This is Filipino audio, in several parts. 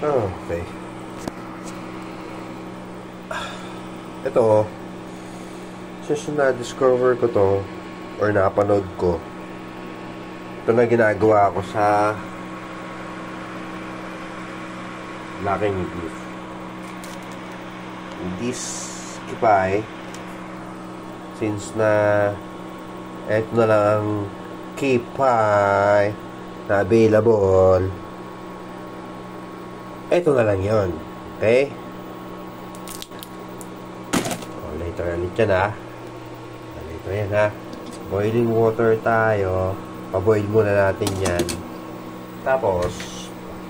Okay. Ito, since na-discover ko to or napanood ko, ito na ginagawa ko sa laki ni beef. This kipay, since na eto na lang ang kipay na available, eto na lang yon. Okay? Later ulit yan ha. Later yan ha. Boiling water tayo. Paboil muna natin yan. Tapos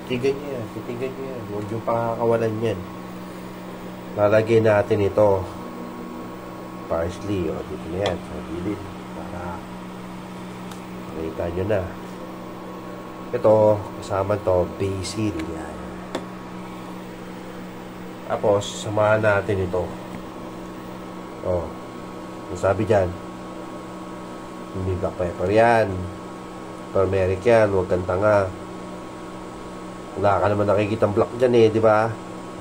titigan nyo yan. Huwag yung pakakawalan yan. Lalagyan natin ito parsley. O dito na yan sa gilid para makita nyo na. Ito kasama to basil yan. Tapos samahan natin ito. Oh, sabi dyan, hindi black pepper yan, turmeric yan, huwag kang tanga. Wala ka naman nakikitang black dyan eh, di ba?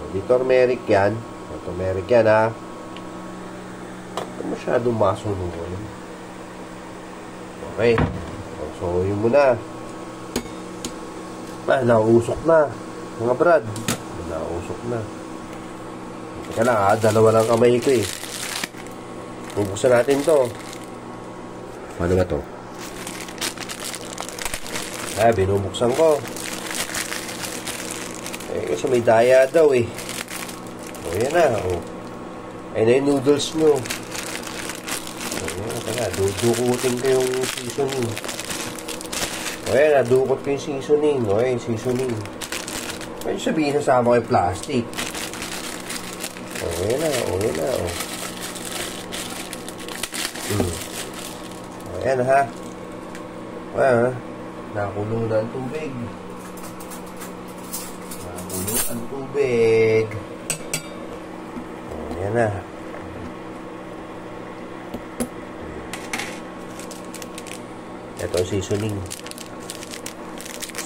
Hindi turmeric yan, turmeric yan ha. Hindi masyadong masunog yun. Okay, so yun muna. Nausok na mga brad, nausok na. Teka lang ha, dalawa lang kamay ko eh. Bubuksan natin to. Paano ba to? Binubuksan ko. Kasi may daya daw eh. O yan na. Ayun na yung noodles nyo. O yan, dudukutin ko yung seasoning. O yan, nadukot ko yung seasoning. O yan, seasoning. Pwede sabihin nasama ko yung plastic. O yan na. Ayan ha. Ayan, nakulo na ang tubig. Ayan na. Ito ang seasoning.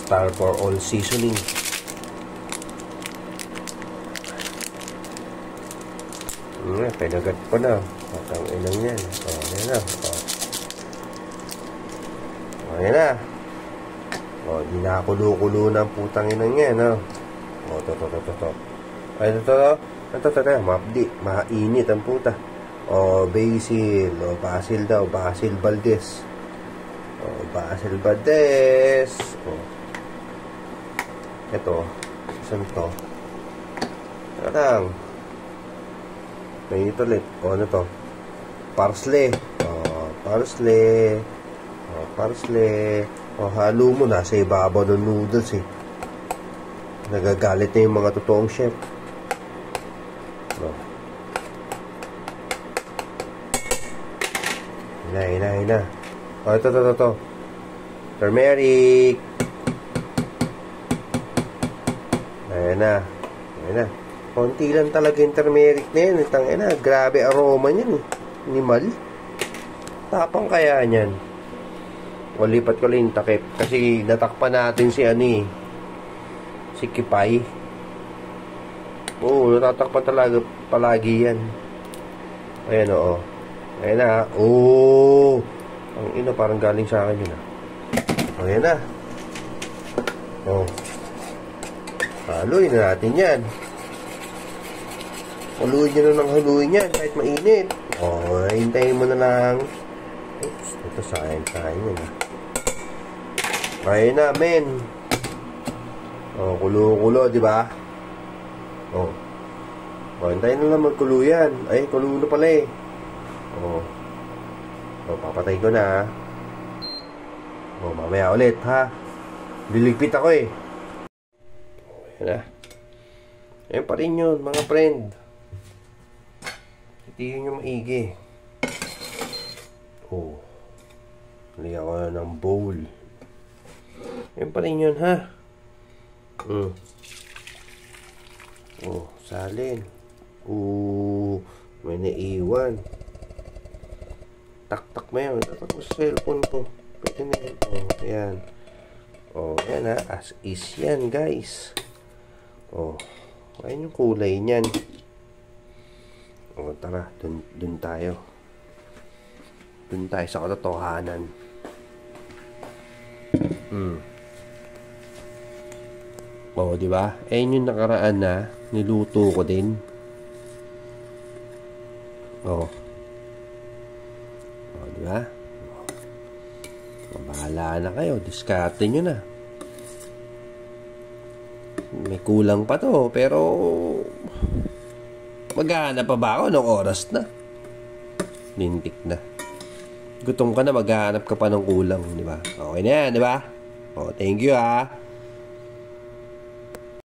Star for all seasoning. Pinagat pa na. Patang ilang yan. Ayan na. Ayan na. Di nakakulo-kulo ng putang inang yan. To. Ay, ito. Mapdi. Mainit ang puta. Basil. Basil daw. Basil Valdez. Basil Valdez. Ito. Saan to? Tarang. May ito ulit. Ano to? Parsley. Parsley. Halo mo na sa ibabaw ng noodles eh. Nagagalit na yung mga totoong chef. Hina. Ito. Turmeric. Ayan na. Konti lang talaga yung turmeric na yan. Grabe aroma niyan eh. Animal. Tapang kaya niyan. O lipat ko lang yung takip. Kasi natakpan natin si si Kipay. Natatakpan talaga palagi yan. Ayan o. Ayan na. Ang ina parang galing sa akin yun. Ayan na. Haluin na natin yan. Haluin nyo na ng haluin yan kahit mainit. Hintayin mo na lang. Oops, ito sayang yun Ayan na, men. Kulo-kulo, di ba? Hintayin na lang magkulo yan. Ay, kulo na pala eh. Papatay ko na. Mamaya ulit, ha? Liligpit ako eh. Ayan na. Ayan pa rin yun, mga friend. Itihin nyo maigi. Liya ko na ng bowl. Ayan pa rin yun, ha? Salin. May naiwan. Tak-tak mo yan. Tatak mo sa cellphone ko. Pwede na yun. Ayan. Ayan ha. As is yan, guys. Oh, ayun yung kulay niyan. Oh, tara, dun tayo. Dun tayo sa katotohanan. Oh, di ba? Ayun yung nakaraan na niluto ko din. Oh. Oh, di ba? Bahala na kayo, diskarte nyo na. May kulang pa to, pero maghahanap pa ba ako ng oras na? Lintik na. Gutom ka na, maghahanap ka pa ng kulang, di ba? Okay na yan, di ba? Oh, thank you, ha.